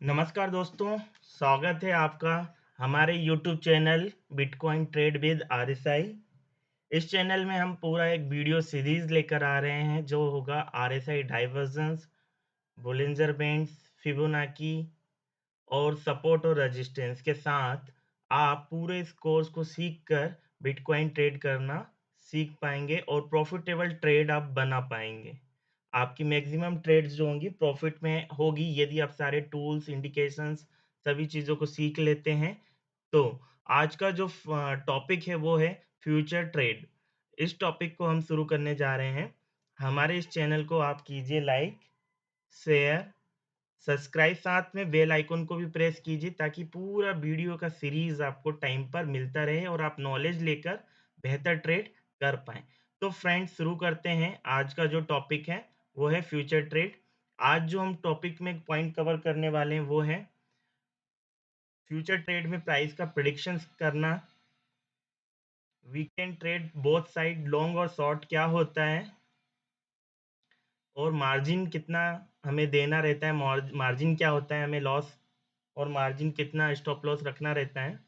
नमस्कार दोस्तों, स्वागत है आपका हमारे YouTube channel bitcoin trade with RSI. इस चैनल में हम पूरा एक वीडियो सीरीज लेकर आ रहे हैं जो होगा RSI divergence, Bollinger bands, Fibonacci और सपोर्ट और रेजिस्टेंस के साथ आप पूरे इस कोर्स को सीख कर बिटकॉइन ट्रेड करना सीख पाएंगे और प्रॉफिटेबल ट्रेड आप बना पाएंगे। आपकी मैक्सिमम ट्रेड्स जो होंगी प्रॉफिट में होगी यदि आप सारे टूल्स, इंडिकेशंस सभी चीज़ों को सीख लेते हैं। तो आज का जो टॉपिक है वो है फ्यूचर ट्रेड। इस टॉपिक को हम शुरू करने जा रहे हैं। हमारे इस चैनल को आप कीजिए लाइक, शेयर, सब्सक्राइब, साथ में बेल आइकन को भी प्रेस कीजिए ताकि पूरा वीडियो का सीरीज आपको टाइम पर मिलता रहे और आप नॉलेज लेकर बेहतर ट्रेड कर पाएँ। तो फ्रेंड्स शुरू करते हैं। आज का जो टॉपिक है वो है फ्यूचर ट्रेड। आज जो हम टॉपिक में पॉइंट कवर करने वाले हैं वो है फ्यूचर ट्रेड में प्राइस का प्रेडिक्शंस करना, weekend trade both side long और शॉर्ट क्या होता है और मार्जिन कितना हमें देना रहता है, मार्जिन क्या होता है, हमें लॉस और मार्जिन कितना स्टॉप लॉस रखना रहता है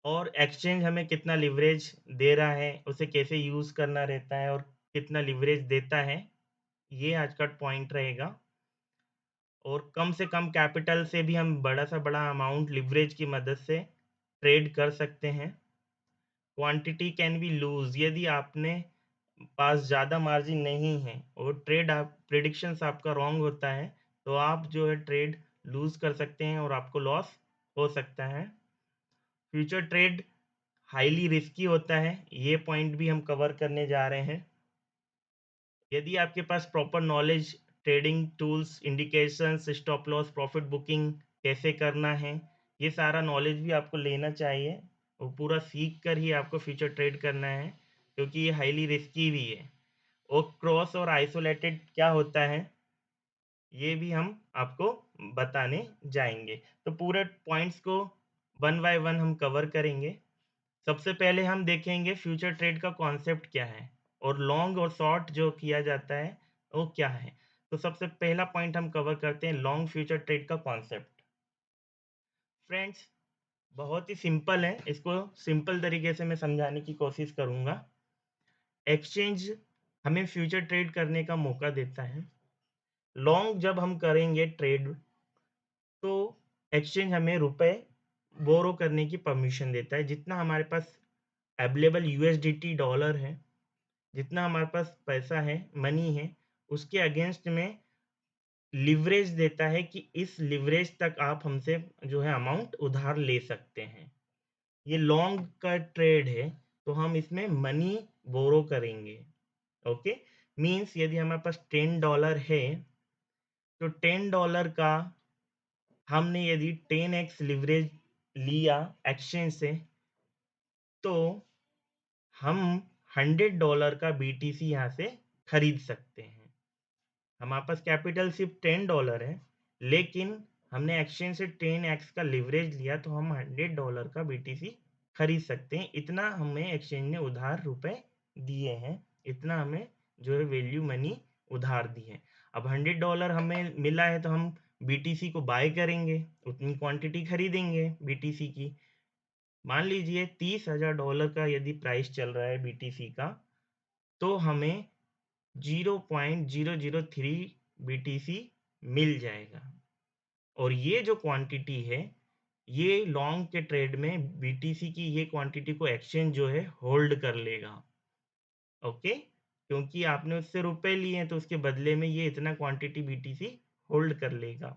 और एक्सचेंज हमें कितना लिवरेज दे रहा है, उसे कैसे यूज़ करना रहता है और कितना लिवरेज देता है, ये आज का पॉइंट रहेगा। और कम से कम कैपिटल से भी हम बड़ा से बड़ा अमाउंट लिवरेज की मदद से ट्रेड कर सकते हैं। क्वांटिटी कैन बी लूज़ यदि आपने पास ज़्यादा मार्जिन नहीं है और ट्रेड आप प्रेडिक्शंस आपका रॉन्ग होता है, तो आप जो है ट्रेड लूज़ कर सकते हैं और आपको लॉस हो सकता है। फ्यूचर ट्रेड हाईली रिस्की होता है, ये पॉइंट भी हम कवर करने जा रहे हैं। यदि आपके पास proper knowledge, trading tools, indications, stop loss, profit booking कैसे करना है, ये सारा नॉलेज भी आपको लेना चाहिए और पूरा सीख कर ही आपको फ्यूचर ट्रेड करना है क्योंकि ये हाईली रिस्की भी है। और क्रॉस और आइसोलेटेड क्या होता है, ये भी हम आपको बताने जाएँगे। तो पूरे पॉइंट्स को वन बाय वन हम कवर करेंगे। सबसे पहले हम देखेंगे फ्यूचर ट्रेड का कॉन्सेप्ट क्या है और लॉन्ग और शॉर्ट जो किया जाता है वो क्या है। तो सबसे पहला पॉइंट हम कवर करते हैं लॉन्ग फ्यूचर ट्रेड का कॉन्सेप्ट। फ्रेंड्स, बहुत ही सिंपल है, इसको सिंपल तरीके से मैं समझाने की कोशिश करूंगा। एक्सचेंज हमें फ्यूचर ट्रेड करने का मौका देता है। लॉन्ग जब हम करेंगे ट्रेड तो एक्सचेंज हमें रुपए बोरो करने की परमिशन देता है। जितना हमारे पास अवेलेबल यूएसडीटी डॉलर है, जितना हमारे पास पैसा है, मनी है, उसके अगेंस्ट में लिवरेज देता है कि इस लिवरेज तक आप हमसे जो है अमाउंट उधार ले सकते हैं। ये लॉन्ग का ट्रेड है, तो हम इसमें मनी बोरो करेंगे। ओके, मीन्स यदि हमारे पास $10 है, तो $10 का हमने यदि 10x लिवरेज लिया एक्सचेंज से, तो हम $100 का बीटीसी यहाँ से खरीद सकते हैं। हमारे पास कैपिटल सिर्फ $10 है, लेकिन हमने एक्सचेंज से 10x का लिवरेज लिया तो हम $100 का बीटीसी खरीद सकते हैं। इतना हमें एक्सचेंज ने उधार रुपए दिए हैं, इतना हमें जो है वैल्यू मनी उधार दी है। अब $100 हमें मिला है तो हम बीटीसी को बाय करेंगे, उतनी क्वांटिटी खरीदेंगे बीटीसी की। मान लीजिए $30,000 का यदि प्राइस चल रहा है बीटीसी का, तो हमें 0.003 बीटीसी मिल जाएगा। और ये जो क्वांटिटी है, ये लॉन्ग के ट्रेड में बीटीसी की ये क्वांटिटी को एक्सचेंज जो है होल्ड कर लेगा। ओके, क्योंकि आपने उससे रुपए लिए हैं तो उसके बदले में ये इतना क्वांटिटी बीटीसी होल्ड कर लेगा।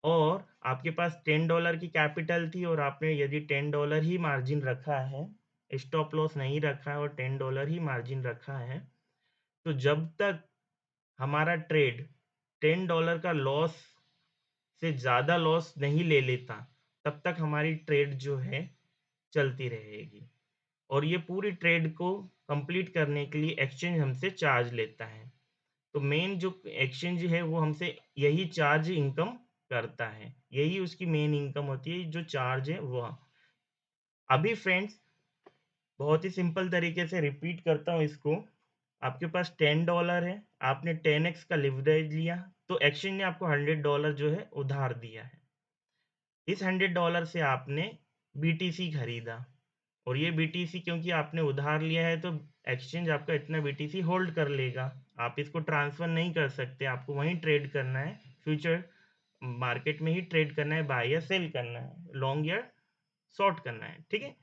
और आपके पास $10 की कैपिटल थी और आपने यदि $10 ही मार्जिन रखा है, स्टॉप लॉस नहीं रखा है और $10 ही मार्जिन रखा है, तो जब तक हमारा ट्रेड $10 का लॉस से ज़्यादा लॉस नहीं ले लेता, तब तक हमारी ट्रेड जो है चलती रहेगी। और ये पूरी ट्रेड को कंप्लीट करने के लिए एक्सचेंज हमसे चार्ज लेता है। तो मेन जो एक्सचेंज है वो हमसे यही चार्ज इनकम करता है, यही उसकी मेन इनकम होती है, जो चार्ज है वो। अभी फ्रेंड्स, बहुत ही सिंपल तरीके से रिपीट करता हूँ इसको। आपके पास $10 है, आपने 10x का लिवरेज लिया, तो एक्सचेंज ने आपको $100 जो है उधार दिया है। इस $100 से आपने बीटीसी खरीदा और ये बीटीसी क्योंकि आपने उधार लिया है तो एक्सचेंज आपका इतना बीटीसी होल्ड कर लेगा। आप इसको ट्रांसफर नहीं कर सकते, आपको वहीं ट्रेड करना है, फ्यूचर मार्केट में ही ट्रेड करना है, बाय या सेल करना है, लॉन्ग या शॉर्ट करना है, ठीक है?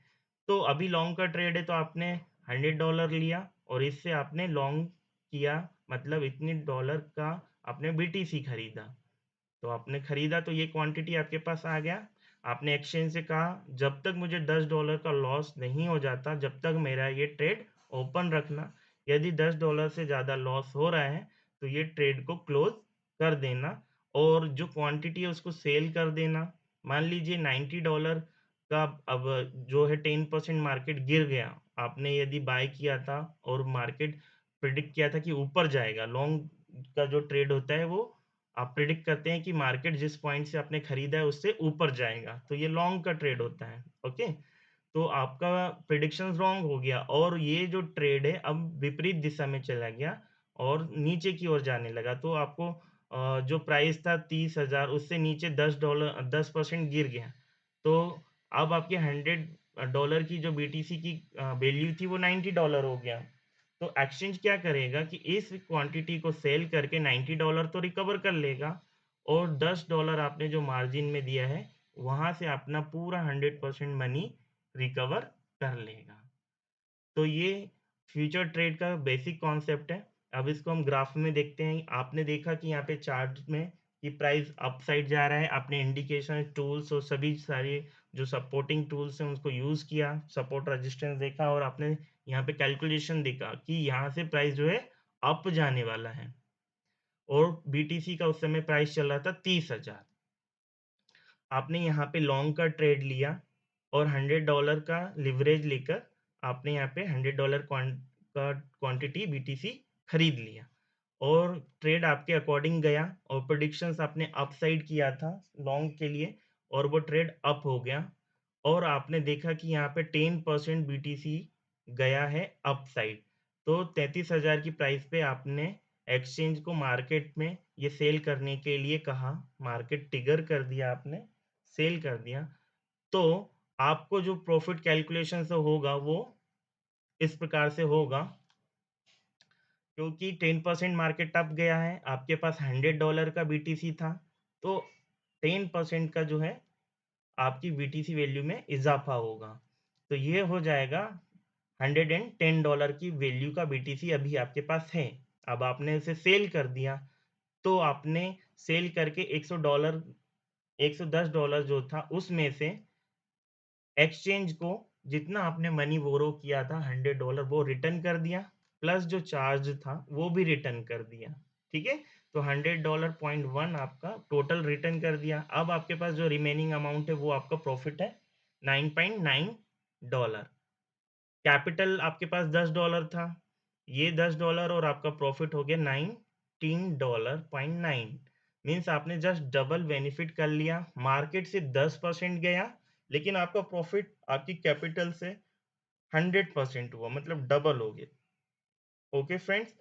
तो अभी लॉन्ग का ट्रेड है तो आपने $100 लिया और इससे आपने लॉन्ग किया, मतलब इतने डॉलर का आपने बीटीसी खरीदा। तो आपने खरीदा तो ये क्वांटिटी आपके पास आ गया। आपने एक्सचेंज से कहा जब तक मुझे $10 का लॉस नहीं हो जाता, जब तक मेरा ये ट्रेड ओपन रखना। यदि $10 से ज़्यादा लॉस हो रहा है तो ये ट्रेड को क्लोज कर देना और जो क्वांटिटी है उसको सेल कर देना। मान लीजिए $90 का अब जो है 10% मार्केट गिर गया। आपने यदि बाय किया था और मार्केट प्रिडिक्ट किया था कि ऊपर जाएगा, लॉन्ग का जो ट्रेड होता है वो आप प्रिडिक्ट करते हैं कि मार्केट जिस पॉइंट से आपने खरीदा है उससे ऊपर जाएगा, तो ये लॉन्ग का ट्रेड होता है, ओके? तो आपका प्रिडिक्शंस रॉन्ग हो गया और ये जो ट्रेड है अब विपरीत दिशा में चला गया और नीचे की ओर जाने लगा। तो आपको जो प्राइस था 30,000 उससे नीचे $10 10% गिर गया। तो अब आपके $100 की जो बीटीसी की वैल्यू थी वो $90 हो गया। तो एक्सचेंज क्या करेगा कि इस क्वांटिटी को सेल करके $90 तो रिकवर कर लेगा और $10 आपने जो मार्जिन में दिया है, वहाँ से अपना पूरा 100% मनी रिकवर कर लेगा। तो ये फ्यूचर ट्रेड का बेसिक कॉन्सेप्ट है। अब इसको हम ग्राफ में देखते हैं। आपने देखा कि यहाँ पे चार्ट में कि प्राइस अपसाइड जा रहा है। आपने इंडिकेशन टूल्स और सभी सारे जो सपोर्टिंग टूल्स हैं उसको यूज़ किया, सपोर्ट रेजिस्टेंस देखा और आपने यहाँ पे कैलकुलेशन देखा कि यहाँ से प्राइस जो है अप जाने वाला है और बीटीसी का उस समय प्राइस चल रहा था 30,000। आपने यहाँ पे लॉन्ग का ट्रेड लिया और $100 का लिवरेज लेकर आपने यहाँ पे $100 का क्वांटिटी बीटीसी खरीद लिया और ट्रेड आपके अकॉर्डिंग गया और प्रेडिक्शंस आपने अपसाइड किया था लॉन्ग के लिए और वो ट्रेड अप हो गया और आपने देखा कि यहाँ पे 10% बीटीसी गया है अपसाइड। तो 33,000 की प्राइस पे आपने एक्सचेंज को मार्केट में ये सेल करने के लिए कहा, मार्केट ट्रिगर कर दिया आपने, सेल कर दिया। तो आपको जो प्रॉफिट कैलकुलेशन से होगा वो इस प्रकार से होगा क्योंकि 10% मार्केट अप गया है, आपके पास $100 का बीटीसी था, तो 10% का जो है आपकी बीटीसी वैल्यू में इज़ाफ़ा होगा। तो ये हो जाएगा $110 की वैल्यू का बीटीसी अभी आपके पास है। अब आपने उसे सेल कर दिया, तो आपने सेल करके $100 $110 जो था उसमें से एक्सचेंज को जितना आपने मनी बोरो किया था $100 वो रिटर्न कर दिया, प्लस जो चार्ज था वो भी रिटर्न कर दिया, ठीक है? तो $100.1 आपका टोटल रिटर्न कर दिया। अब आपके पास जो रिमेनिंग अमाउंट है वो आपका प्रॉफिट है $9.9। कैपिटल आपके पास $10 था, ये $10 और आपका प्रॉफिट हो गया $19.9। मीन्स आपने जस्ट डबल बेनिफिट कर लिया। मार्केट से 10% गया, लेकिन आपका प्रॉफिट आपकी कैपिटल से 100% हुआ, मतलब डबल हो गया। ओके फ्रेंड्स,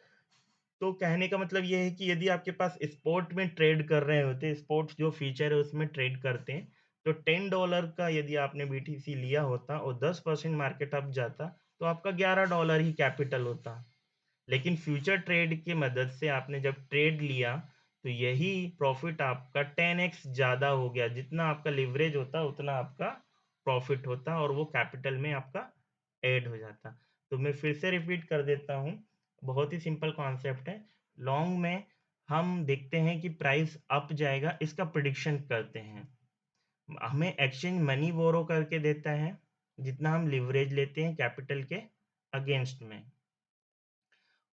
तो कहने का मतलब ये है कि यदि आपके पास स्पॉट में ट्रेड कर रहे होते, स्पॉट जो फीचर है उसमें ट्रेड करते हैं, तो $10 का यदि आपने बीटीसी लिया होता और 10% मार्केट अप जाता, तो आपका $11 ही कैपिटल होता। लेकिन फ्यूचर ट्रेड की मदद से आपने जब ट्रेड लिया, तो यही प्रॉफिट आपका 10x ज़्यादा हो गया। जितना आपका लिवरेज होता, उतना आपका प्रॉफिट होता और वो कैपिटल में आपका ऐड हो जाता। तो मैं फिर से रिपीट कर देता हूँ, बहुत ही सिंपल कॉन्सेप्ट है। लॉन्ग में हम देखते हैं कि प्राइस अप जाएगा, इसका प्रेडिक्शन करते हैं। हमें एक्सचेंज मनी बोरो करके देता है, जितना हम लिवरेज लेते हैं कैपिटल के अगेंस्ट में।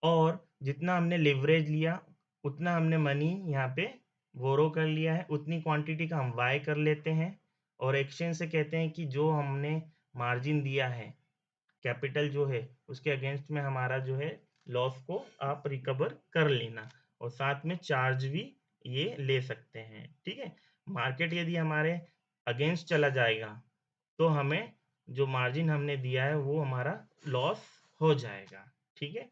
और जितना हमने लिवरेज लिया, उतना हमने मनी यहाँ पे बोरो कर लिया है, उतनी क्वांटिटी का हम बाय कर लेते हैं और एक्सचेंज से कहते हैं कि जो हमने मार्जिन दिया है, कैपिटल जो है, उसके अगेंस्ट में हमारा जो है लॉस को आप रिकवर कर लेना और साथ में चार्ज भी ये ले सकते हैं, ठीक है? मार्केट यदि हमारे अगेंस्ट चला जाएगा, तो हमें जो मार्जिन हमने दिया है वो हमारा लॉस हो जाएगा, ठीक है?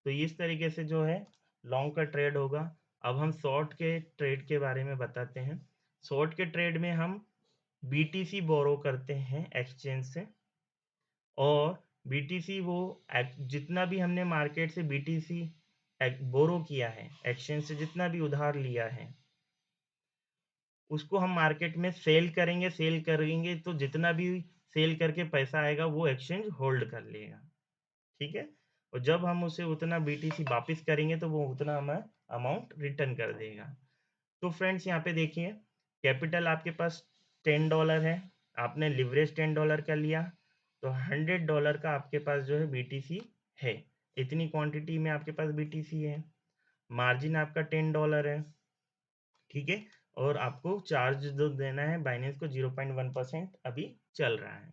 तो इस तरीके से जो है लॉन्ग का ट्रेड होगा। अब हम शॉर्ट के ट्रेड के बारे में बताते हैं। शॉर्ट के ट्रेड में हम बीटीसी बोरो करते हैं एक्सचेंज से, और बीटीसी वो जितना भी हमने मार्केट से बीटीसी बोरो किया है, एक्सचेंज से जितना भी उधार लिया है, उसको हम मार्केट में सेल करेंगे। सेल करेंगे तो जितना भी सेल करके पैसा आएगा वो एक्सचेंज होल्ड कर लेगा, ठीक है। और जब हम उसे उतना बीटीसी वापस करेंगे तो वो उतना हमें अमाउंट रिटर्न कर देगा। तो फ्रेंड्स यहाँ पे देखिए, कैपिटल आपके पास $10 है, आपने लिवरेज $10 का लिया, तो $100 का आपके पास जो है बीटीसी है। इतनी क्वांटिटी में आपके पास बीटीसी है। मार्जिन आपका $10 है, ठीक है। और आपको चार्ज जो देना है बाइनेंस को 0.1% अभी चल रहा है।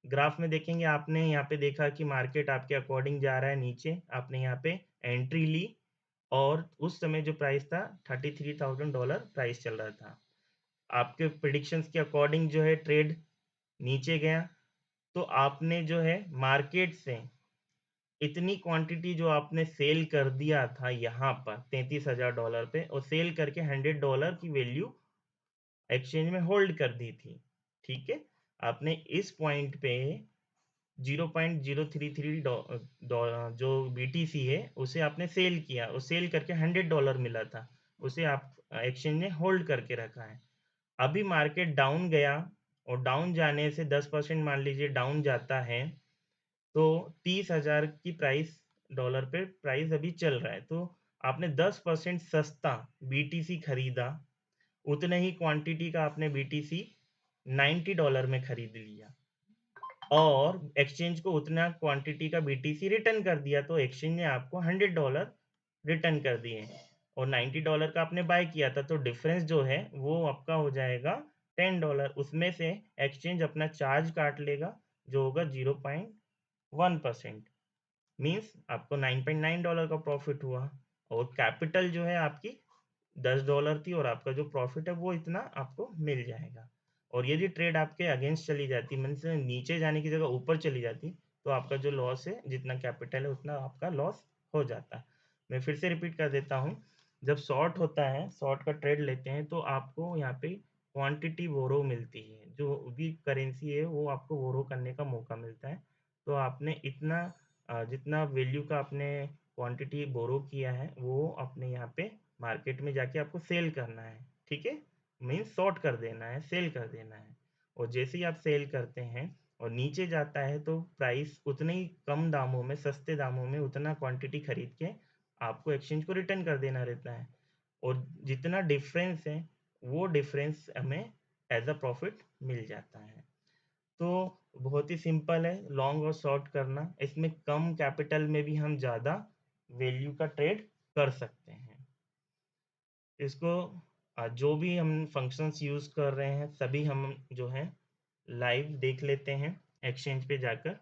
ग्राफ में देखेंगे, आपने यहाँ पे देखा कि मार्केट आपके अकॉर्डिंग जा रहा है नीचे, आपने यहाँ पे एंट्री ली, और उस समय जो प्राइस था $33,000 प्राइस चल रहा था। आपके प्रिडिक्शंस के अकॉर्डिंग जो है ट्रेड नीचे गया, तो आपने जो है मार्केट से इतनी क्वांटिटी जो आपने सेल कर दिया था यहाँ पर $33,000 पे, और सेल करके $100 की वैल्यू एक्सचेंज में होल्ड कर दी थी, ठीक है। आपने इस पॉइंट पे 0.033 जो बीटीसी है उसे आपने सेल किया, और सेल करके $100 मिला था, उसे आप एक्सचेंज ने होल्ड करके रखा है। अभी मार्केट डाउन गया, और डाउन जाने से 10% मान लीजिए डाउन जाता है, तो 30,000 की प्राइस डॉलर पे प्राइस अभी चल रहा है, तो आपने 10% सस्ता बीटीसी खरीदा, उतने ही क्वांटिटी का आपने बीटीसी $90 में खरीद लिया, और एक्सचेंज को उतना क्वांटिटी का बीटीसी रिटर्न कर दिया, तो एक्सचेंज ने आपको $100 रिटर्न कर दिए, और $90 का आपने बाय किया था, तो डिफरेंस जो है वो आपका हो जाएगा $10। उसमें से एक्सचेंज अपना चार्ज काट लेगा, जो होगा 0.1%, मीन्स आपको $9.9 का प्रॉफिट हुआ, और कैपिटल जो है आपकी $10 थी, और आपका जो प्रॉफिट है वो इतना आपको मिल जाएगा। और यदि ट्रेड आपके अगेंस्ट चली जाती, मीन्स नीचे जाने की जगह ऊपर चली जाती, तो आपका जो लॉस है, जितना कैपिटल है उतना आपका लॉस हो जाता है। मैं फिर से रिपीट कर देता हूँ, जब शॉर्ट होता है, शॉर्ट का ट्रेड लेते हैं, तो आपको यहाँ पे क्वांटिटी बोरो मिलती है, जो भी करेंसी है वो आपको बोरो करने का मौका मिलता है। तो आपने इतना जितना वैल्यू का आपने क्वांटिटी बोरो किया है, वो अपने यहाँ पे मार्केट में जाके आपको सेल करना है, ठीक है। मीन्स शॉर्ट कर देना है, सेल कर देना है। और जैसे ही आप सेल करते हैं और नीचे जाता है, तो प्राइस उतने ही कम दामों में, सस्ते दामों में उतना क्वांटिटी खरीद के आपको एक्सचेंज को रिटर्न कर देना रहता है, और जितना डिफरेंस है वो डिफरेंस हमें एज अ प्रॉफिट मिल जाता है। तो बहुत ही सिंपल है लॉन्ग और शॉर्ट करना, इसमें कम कैपिटल में भी हम ज़्यादा वैल्यू का ट्रेड कर सकते हैं। इसको जो भी हम फंक्शंस यूज़ कर रहे हैं सभी हम जो है लाइव देख लेते हैं एक्सचेंज पे जाकर।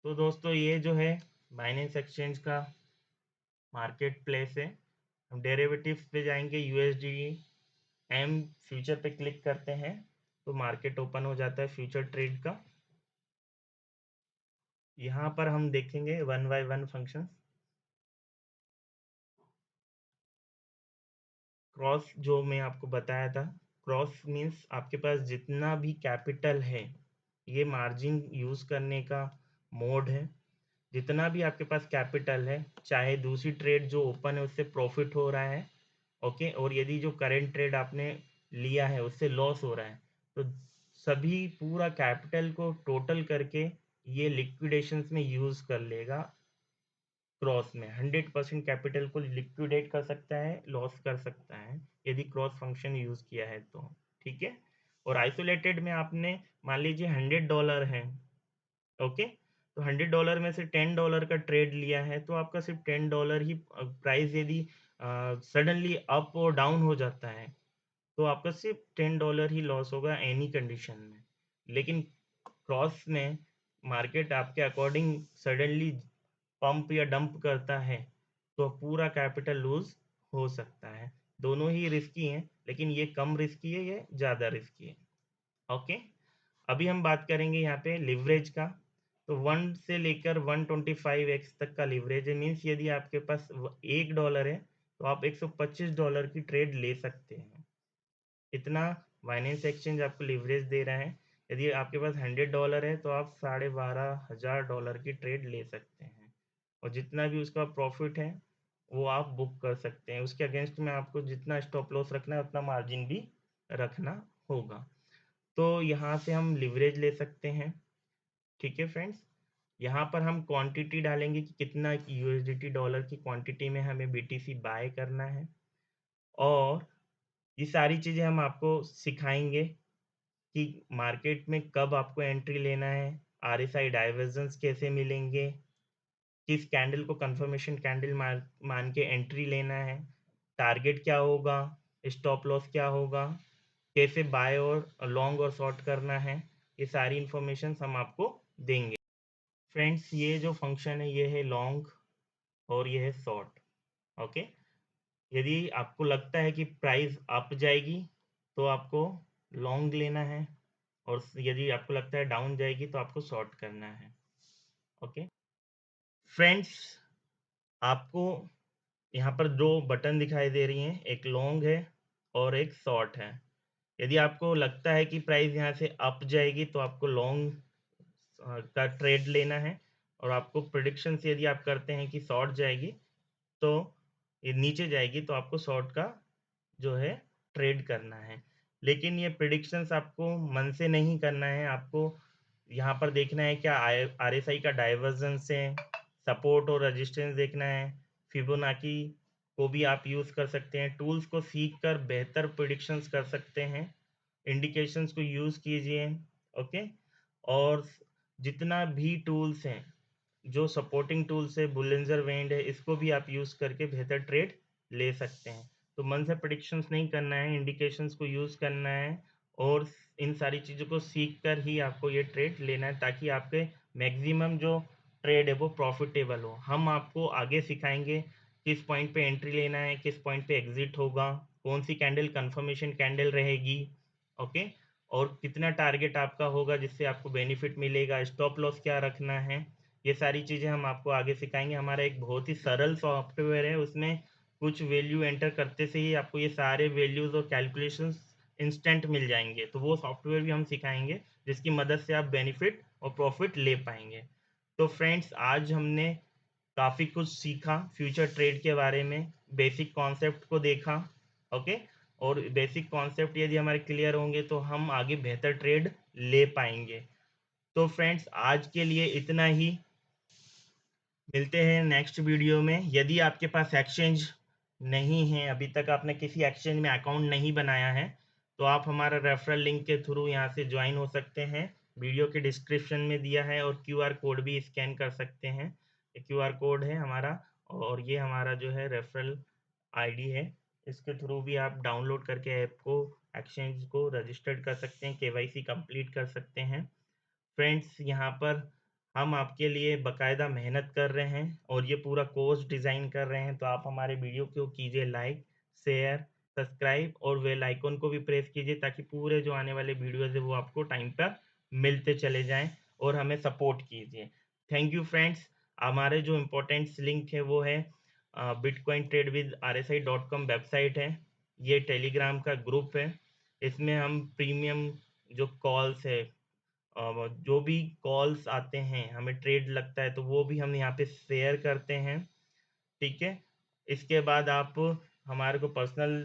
तो दोस्तों ये जो है बाइनेंस एक्सचेंज का मार्केट प्लेस है। हम डेरिवेटिव्स पे जाएंगे, यूएसडी एम फ्यूचर पे क्लिक करते हैं, तो मार्केट ओपन हो जाता है फ्यूचर ट्रेड का। यहाँ पर हम देखेंगे one by one functions. Cross जो मैं आपको बताया था, क्रॉस मीन्स आपके पास जितना भी कैपिटल है, ये मार्जिन यूज़ करने का मोड है। जितना भी आपके पास कैपिटल है, चाहे दूसरी ट्रेड जो ओपन है उससे प्रॉफिट हो रहा है, ओके, और यदि जो करंट ट्रेड आपने लिया है उससे लॉस हो रहा है, तो सभी पूरा कैपिटल को टोटल करके ये लिक्विडेशंस में यूज़ कर लेगा। क्रॉस में 100% कैपिटल को लिक्विडेट कर सकता है, लॉस कर सकता है, यदि क्रॉस फंक्शन यूज़ किया है तो, ठीक है। और आइसोलेटेड में आपने मान लीजिए $100 है, ओके, तो $100 में से $10 का ट्रेड लिया है, तो आपका सिर्फ $10 ही प्राइस यदि सडनली अप और डाउन हो जाता है, तो आपका सिर्फ $10 ही लॉस होगा एनी कंडीशन में। लेकिन क्रॉस में मार्केट आपके अकॉर्डिंग सडनली पंप या डंप करता है, तो पूरा कैपिटल लूज हो सकता है। दोनों ही रिस्की हैं, लेकिन ये कम रिस्की है, ये ज़्यादा रिस्की है, ओके। अभी हम बात करेंगे यहाँ पे लिवरेज का। तो 1 से लेकर 125x तक का लिवरेज है, मीन्स यदि आपके पास $1 है, तो आप $125 की ट्रेड ले सकते हैं। इतना बाइनेंस एक्सचेंज आपको लिवरेज दे रहा है। यदि आपके पास $100 है तो आप $12,500 की ट्रेड ले सकते हैं, और जितना भी उसका प्रॉफिट है वो आप बुक कर सकते हैं। उसके अगेंस्ट में आपको जितना स्टॉप लॉस रखना है उतना मार्जिन भी रखना होगा। तो यहाँ से हम लिवरेज ले सकते हैं। ठीक है फ्रेंड्स, यहाँ पर हम क्वांटिटी डालेंगे कि कितना यूएसडीटी डॉलर की क्वांटिटी में हमें बीटीसी बाय करना है, और ये सारी चीज़ें हम आपको सिखाएंगे कि मार्केट में कब आपको एंट्री लेना है, आरएसआई डाइवर्जेंस कैसे मिलेंगे, किस कैंडल को कंफर्मेशन कैंडल मान के एंट्री लेना है, टारगेट क्या होगा, स्टॉप लॉस क्या होगा, कैसे बाय और लॉन्ग और शॉर्ट करना है, ये सारी इंफॉर्मेशन हम आपको देंगे। फ्रेंड्स, ये जो फंक्शन है ये है लॉन्ग और ये है शॉर्ट। ओके, यदि आपको लगता है कि प्राइस अप जाएगी तो आपको लॉन्ग लेना है, और यदि आपको लगता है डाउन जाएगी तो आपको शॉर्ट करना है। ओके फ्रेंड्स, आपको यहाँ पर दो बटन दिखाई दे रही हैं, एक लॉन्ग है और एक शॉर्ट है। यदि आपको लगता है कि प्राइस यहाँ से अप जाएगी तो आपको लॉन्ग का ट्रेड लेना है, और आपको प्रिडिक्शन से यदि आप करते हैं कि शॉर्ट जाएगी तो ये नीचे जाएगी तो आपको शॉर्ट का जो है ट्रेड करना है। लेकिन ये प्रिडिक्शंस आपको मन से नहीं करना है, आपको यहाँ पर देखना है क्या आरएसआई का डाइवर्जेंस है, सपोर्ट और रेजिस्टेंस देखना है, फिबोनाची को भी आप यूज़ कर सकते हैं। टूल्स को सीख कर बेहतर प्रिडिक्शंस कर सकते हैं, इंडिकेशंस को यूज़ कीजिए। ओके, और जितना भी टूल्स हैं, जो सपोर्टिंग टूल्स है, बुलिंजर वेंड है, इसको भी आप यूज़ करके बेहतर ट्रेड ले सकते हैं। तो मन से प्रेडिक्शंस नहीं करना है, इंडिकेशंस को यूज़ करना है, और इन सारी चीज़ों को सीख कर ही आपको ये ट्रेड लेना है, ताकि आपके मैक्सिमम जो ट्रेड है वो प्रॉफिटेबल हो। हम आपको आगे सिखाएंगे किस पॉइंट पे एंट्री लेना है, किस पॉइंट पे एग्जिट होगा, कौन सी कैंडल कंफर्मेशन कैंडल रहेगी। ओके, और कितना टारगेट आपका होगा जिससे आपको बेनिफिट मिलेगा, स्टॉप लॉस क्या रखना है, ये सारी चीज़ें हम आपको आगे सिखाएंगे। हमारा एक बहुत ही सरल सॉफ्टवेयर है, उसमें कुछ वैल्यू एंटर करते से ही आपको ये सारे वैल्यूज़ और कैलकुलेशंस इंस्टेंट मिल जाएंगे। तो वो सॉफ्टवेयर भी हम सिखाएंगे जिसकी मदद से आप बेनिफिट और प्रॉफिट ले पाएंगे। तो फ्रेंड्स, आज हमने काफ़ी कुछ सीखा फ्यूचर ट्रेड के बारे में, बेसिक कॉन्सेप्ट को देखा। ओके, और बेसिक कॉन्सेप्ट यदि हमारे क्लियर होंगे तो हम आगे बेहतर ट्रेड ले पाएंगे। तो फ्रेंड्स, आज के लिए इतना ही। मिलते हैं नेक्स्ट वीडियो में। यदि आपके पास एक्सचेंज नहीं है, अभी तक आपने किसी एक्सचेंज में अकाउंट नहीं बनाया है, तो आप हमारा रेफरल लिंक के थ्रू यहाँ से ज्वाइन हो सकते हैं। वीडियो के डिस्क्रिप्शन में दिया है, और क्यूआर कोड भी स्कैन कर सकते हैं। ये क्यूआर कोड है हमारा, और ये हमारा जो है रेफरल आईडी है। इसके थ्रू भी आप डाउनलोड करके ऐप को, एक्सचेंज को रजिस्टर्ड कर सकते हैं, केवाईसी कंप्लीट कर सकते हैं। फ्रेंड्स, यहाँ पर हम आपके लिए बकायदा मेहनत कर रहे हैं और ये पूरा कोर्स डिज़ाइन कर रहे हैं, तो आप हमारे वीडियो को कीजिए लाइक, शेयर, सब्सक्राइब, और बेल आइकन को भी प्रेस कीजिए, ताकि पूरे जो आने वाले वीडियोज़ है वो आपको टाइम पर मिलते चले जाएं, और हमें सपोर्ट कीजिए। Thank you friends. हमारे जो इम्पोर्टेंट्स लिंक है वो है bitcoin trade with RSI.com website है, ये टेलीग्राम का ग्रुप है, इसमें हम प्रीमियम जो कॉल्स है, जो भी कॉल्स आते हैं, हमें ट्रेड लगता है तो वो भी हम यहाँ पे शेयर करते हैं। ठीक है, इसके बाद आप हमारे को पर्सनल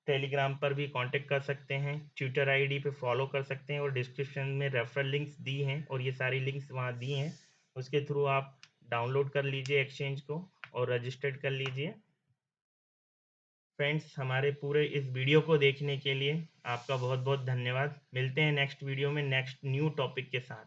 टेलीग्राम पर भी कांटेक्ट कर सकते हैं, ट्विटर आईडी पे फॉलो कर सकते हैं, और डिस्क्रिप्शन में रेफरल लिंक्स दी हैं, और ये सारी लिंक्स वहाँ दी हैं, उसके थ्रू आप डाउनलोड कर लीजिए एक्सचेंज को और रजिस्टर्ड कर लीजिए। फ्रेंड्स, हमारे पूरे इस वीडियो को देखने के लिए आपका बहुत बहुत धन्यवाद। मिलते हैं नेक्स्ट वीडियो में नेक्स्ट न्यू टॉपिक के साथ।